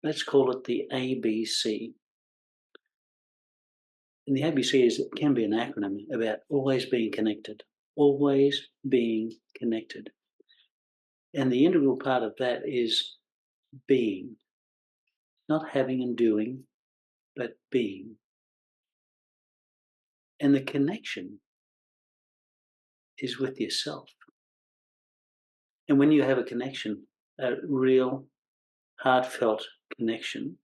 Let's call it the ABC. And the ABC can be an acronym about always being connected. Always being connected. And the integral part of that is being. Not having and doing, but being. And the connection is with yourself. And when you have a connection, a real heartfelt connection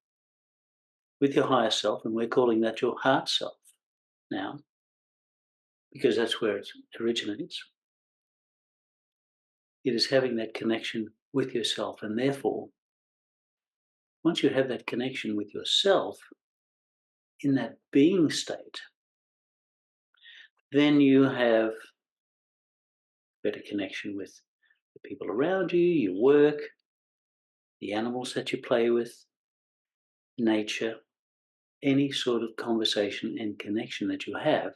with your higher self, and we're calling that your heart self now, because that's where it originates. It is having that connection with yourself. And therefore, once you have that connection with yourself in that being state, then you have better connection with the people around you, your work, the animals that you play with, nature. Any sort of conversation and connection that you have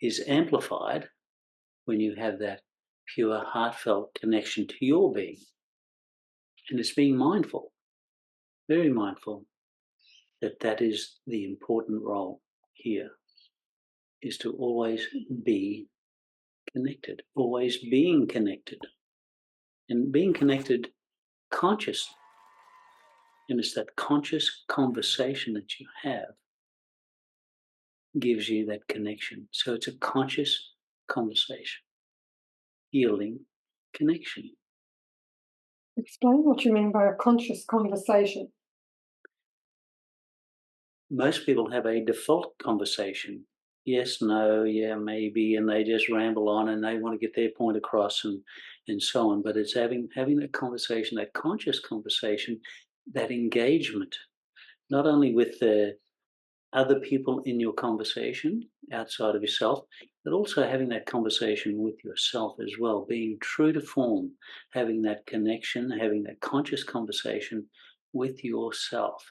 is amplified when you have that pure, heartfelt connection to your being. And it's being mindful, very mindful, that that is the important role here, is to always be connected, always being connected, and being connected consciously. And it's that conscious conversation that you have gives you that connection. So it's a conscious conversation, healing connection. Explain what you mean by a conscious conversation. Most people have a default conversation. Yes, no, yeah, maybe, and they just ramble on and they want to get their point across and so on. But it's having that conversation, that conscious conversation, that engagement, not only with the other people in your conversation outside of yourself, but also having that conversation with yourself as well, being true to form, having that connection, having that conscious conversation with yourself,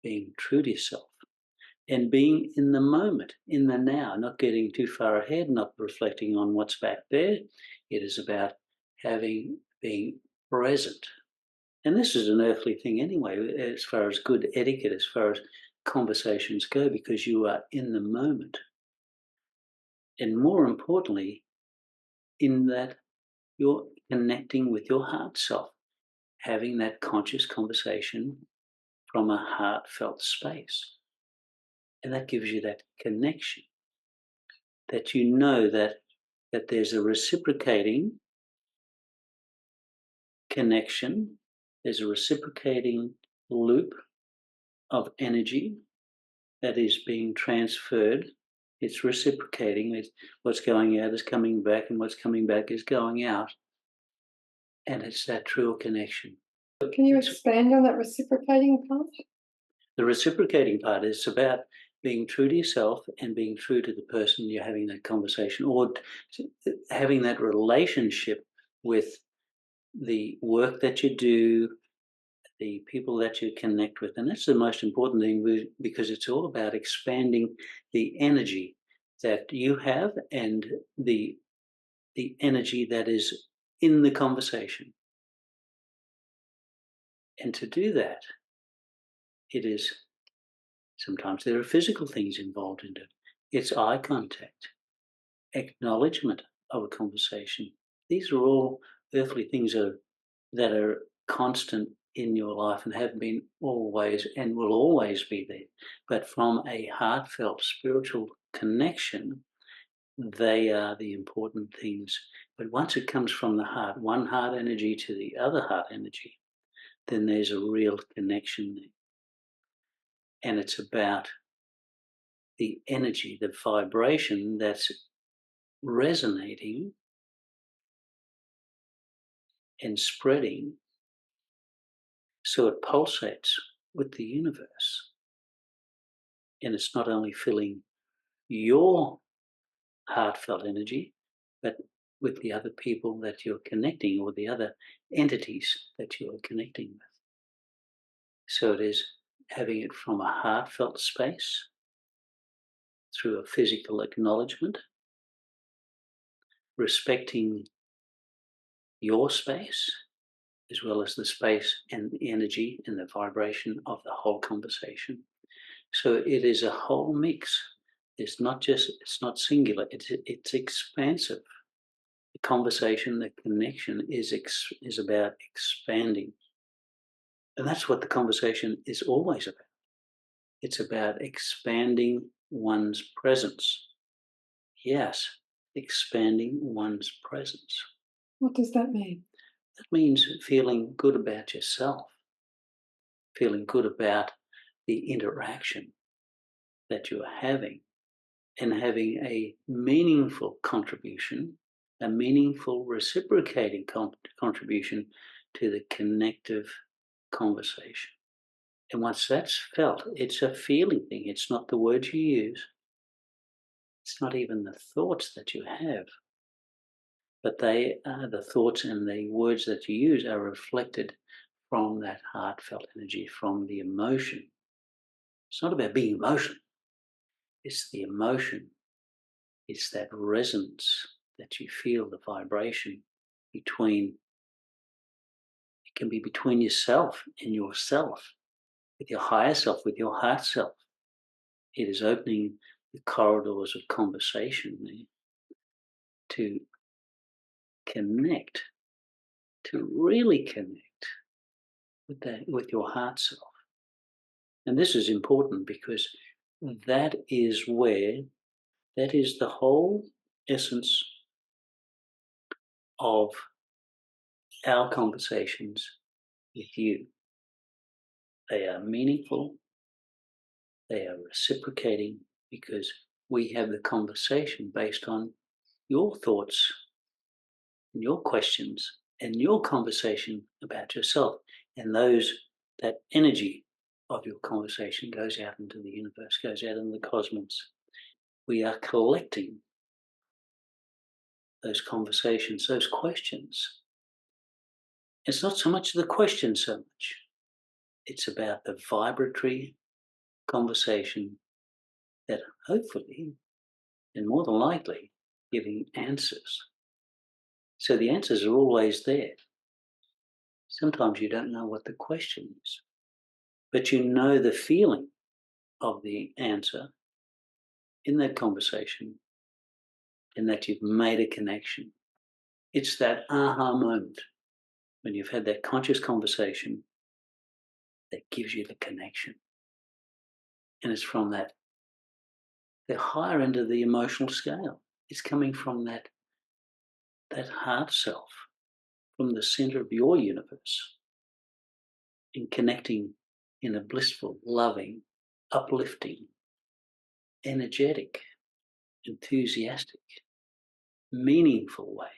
being true to yourself, and being in the moment, in the now, not getting too far ahead, not reflecting on what's back there. It is about being present. And this is an earthly thing anyway, as far as good etiquette, as far as conversations go, because you are in the moment. And more importantly, in that you're connecting with your heart self, having that conscious conversation from a heartfelt space. And that gives you that connection, that you know that there's a reciprocating connection, there's a reciprocating loop of energy that is being transferred. It's reciprocating. It's what's going out is coming back, and what's coming back is going out. And it's that true connection. Can you expand on that reciprocating part? The reciprocating part is about being true to yourself and being true to the person you're having that conversation, or having that relationship with the work that you do, the people that you connect with. And that's the most important thing, because it's all about expanding the energy that you have and the energy that is in the conversation. And to do that, it is, sometimes there are physical things involved in it. It's eye contact, acknowledgement of a conversation. These are all earthly things that are constant in your life and have been always and will always be there. But from a heartfelt spiritual connection, they are the important things. But once it comes from the heart, one heart energy to the other heart energy, then there's a real connection there. And it's about the energy, the vibration that's resonating and spreading, so it pulsates with the universe. And it's not only filling your heartfelt energy, but with the other people that you're connecting, or the other entities that you're connecting with. So it is having it from a heartfelt space, through a physical acknowledgement, respecting your space as well as the space and the energy and the vibration of the whole conversation. So it is a whole mix. It's not singular, it's expansive. The conversation, the connection is about expanding. And that's what the conversation is always about. It's about expanding one's presence. Yes, expanding one's presence. What does that mean? That means feeling good about yourself, feeling good about the interaction that you are having, and having a meaningful contribution, a meaningful reciprocating contribution to the connective conversation. And once that's felt, it's a feeling thing. It's not the words you use. It's not even the thoughts that you have, but they are the thoughts and the words that you use are reflected from that heartfelt energy, from the emotion. It's not about being emotional. It's the emotion. It's that resonance that you feel, the vibration between, it can be between yourself and yourself, with your higher self, with your heart self. It is opening the corridors of conversation there to connect, to really connect with your heart self. And this is important because that is the whole essence of our conversations with you. They are meaningful, they are reciprocating because we have the conversation based on your thoughts and your questions and your conversation about yourself. And that energy of your conversation goes out into the universe, goes out in the cosmos. We are collecting those conversations, those questions. It's not so much the question so much. It's about the vibratory conversation that hopefully, and more than likely, giving answers. So the answers are always there. Sometimes you don't know what the question is, but you know the feeling of the answer in that conversation and that you've made a connection. It's that aha moment when you've had that conscious conversation that gives you the connection. And it's from the higher end of the emotional scale. It's coming from that heart self, from the center of your universe, and connecting in a blissful, loving, uplifting, energetic, enthusiastic, meaningful way.